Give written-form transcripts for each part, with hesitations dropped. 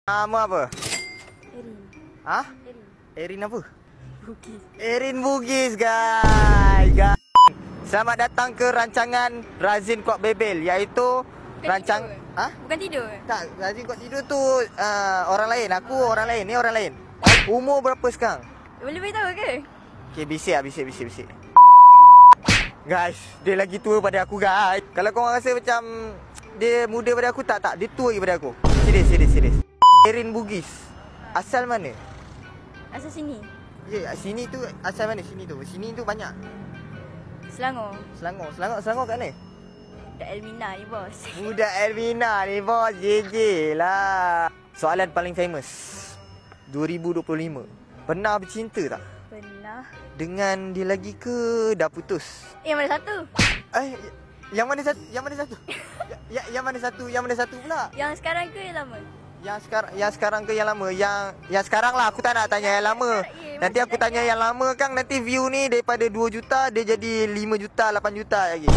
Nama apa? Erin. Hah? Erin. Erin apa? Bugis. Erin Bugis, guys. Selamat datang ke rancangan Razin Kuat Bebel, iaitu rancang... Tidur. Hah? Bukan tidur. Tak, Razin Kuat Tidur tu orang lain. Aku orang lain, ni orang lain. Umur berapa sekarang? Boleh beritahu ke? Okay, bisik lah, bisik. Guys, dia lagi tua pada aku, guys. Kalau korang rasa macam dia muda pada aku, tak. Dia tua lagi pada aku. Serius. Erin Bugis. Asal mana? Asal sini. Ya, sini tu asal mana sini tu? Sini tu banyak. Selangor. Selangor kat mana? Budak Elmina ni bos. Budak Elmina ni bos, JJ lah. Soalan paling famous 2025. Pernah bercinta tak? Pernah. Dengan dia lagi ke dah putus? Mana satu? Yang mana satu? Yang mana satu pula? Yang sekarang ke yang lama? Yang sekarang ke yang lama? Yang sekarang lah, aku tak nak tanya yang lama. Nanti aku tanya yang lama kan, nanti view ni daripada 2 juta dia jadi 5 juta, 8 juta lagi.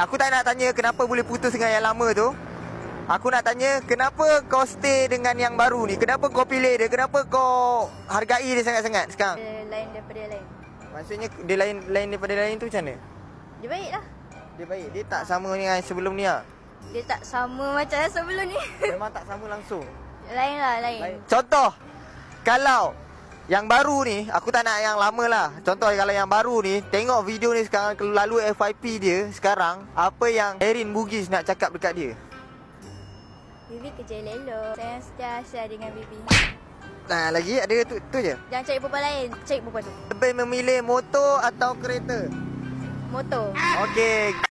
Aku tak nak tanya kenapa boleh putus dengan yang lama tu. Aku nak tanya kenapa kau stay dengan yang baru ni? Kenapa kau pilih dia? Kenapa kau hargai dia sangat-sangat sekarang? Dia lain daripada lain. Maksudnya dia lain daripada lain tu macam mana? Dia baik lah. Dia baik, dia tak sama dengan sebelum ni lah. Dia tak sama macam yang sebelum ni. Memang tak sama langsung. Lain lah, lain. Contoh, kalau yang baru ni, aku tak nak yang lama lah. Contoh kalau yang baru ni, tengok video ni sekarang, lalu FYP dia sekarang, apa yang Erin Bugis nak cakap dekat dia? Bibi kerja elok. Saya setiasa dengan Bibi. Nah, lagi ada tu je. Jangan cari perempuan lain, cari perempuan tu. Lebih memilih motor atau kereta? Motor. Okey.